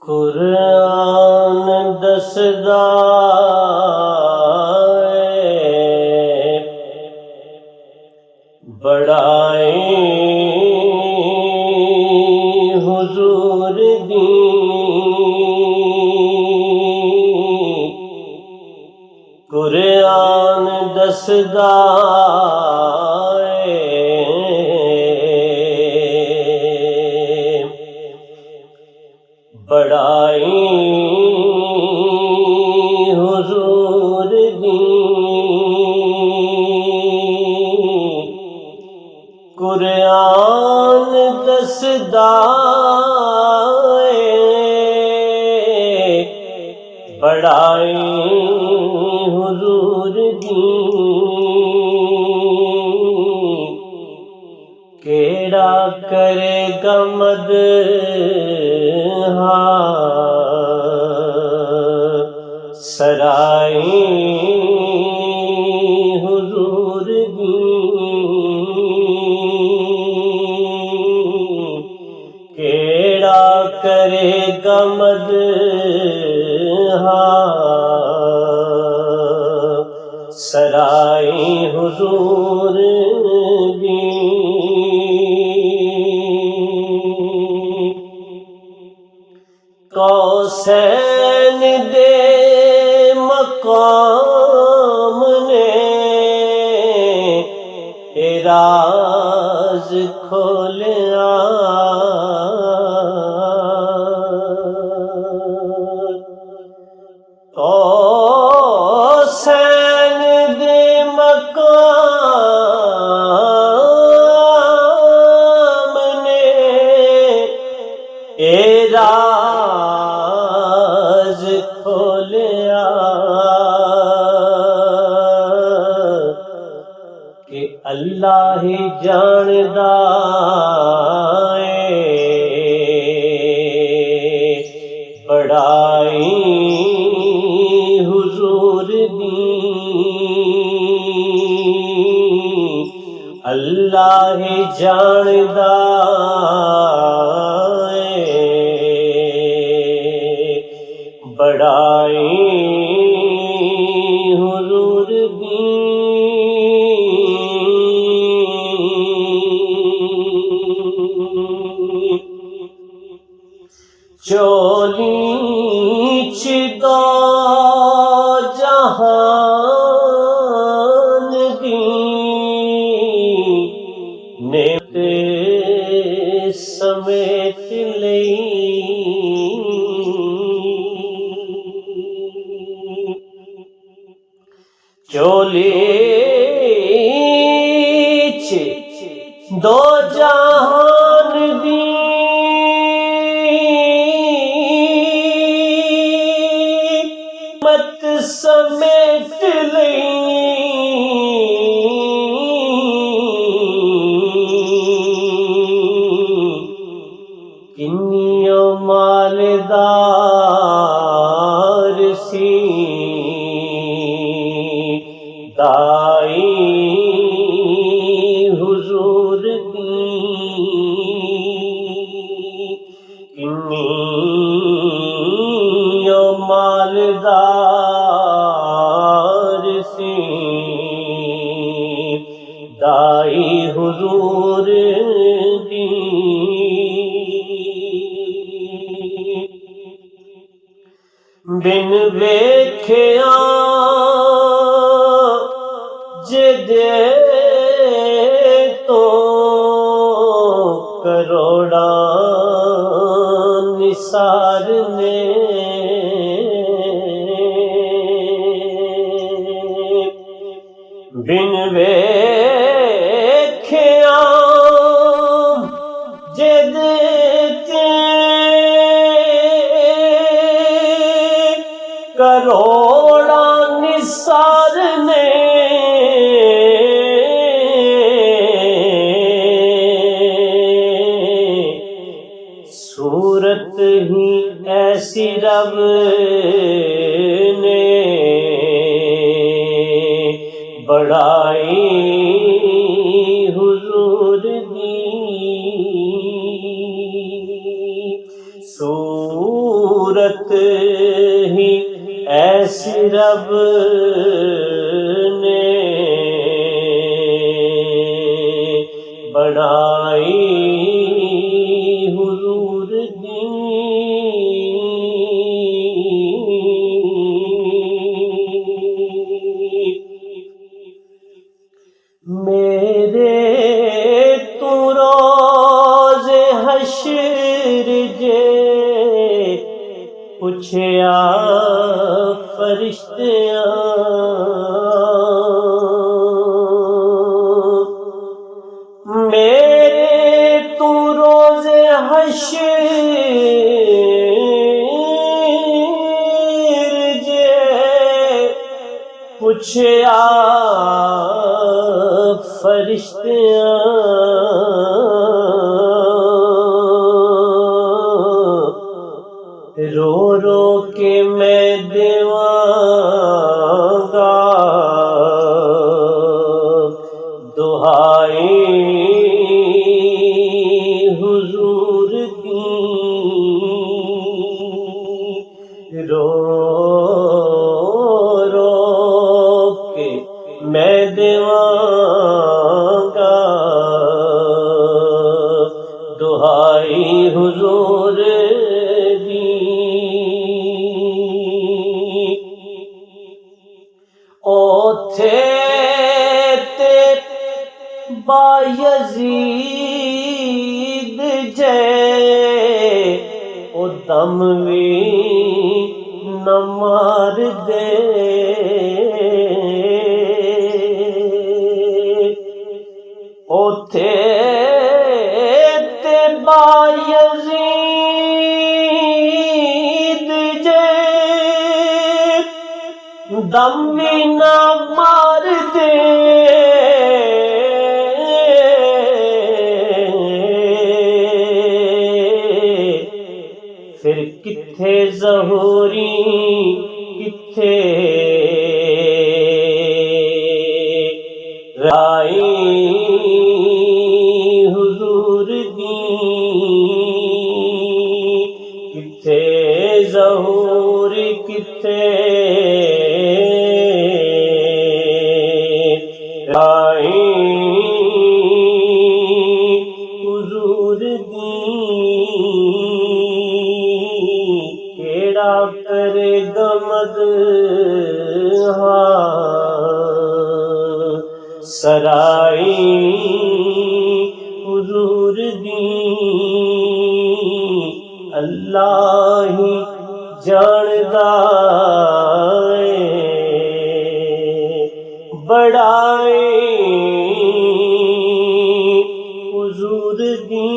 कुरान दसदा बड़ाई हुजूर दी। कुरान दसदा बड़ाई हुजूर दी। कुरान दसदा बड़ाई हुजूर दी। केड़ा करेगा मद सराई हुजूर दी। केड़ा करेगा मद सराई हुजूर दी। कौसैन दे मकाम ने राज खोलिया। कौसैन दे मकाम ने राज खोलिया। कि अल्लाह ही जानदा बड़ाई हुजूर दी। अल्लाह ही जानदा बड़ाई हुजूर दी। चोली चिदा जहान दी ने समेट लई। चोली च दो जहान दी मत समेट लई। किन्नियों मालदार सी दाई हुजूर दी। किन्नियों मालदार सी दाई हुजूर दी। बिन वेख्या जिदे तो करोड़ा निसार ने बिन वेख्या जिदे करोड़ा निसार ने सूरत ही ऐसी रब ने बड़ाई हुजूर दी। सूरत सूरत ही ऐसी रब ने बनाई हुजूर दी। मेरे तू रोज़ हश्र जे पुछया फरिश्तियां, मेरे तू रोज़ हश्र जे पुछया फरिश्तियां, रो रो के मैं देवांगा दुहाई हुजूर दी। रो रो के मैं देवांगा दुहाई हुजूर दी। ओथे ते बायज़ीद जे ओ दम भी न मार दे। ओथे ते बायज़ीद जे दम भी न मार दे। फिर किथे ज़हूरी किथे राई हुजूर दी। किथे ज़हूर किथे राई हुजूर दी। केड़ा करे गमद सराई हुजूर दी। अल्लाह ही जानदा बड़ाई हुजूर दी।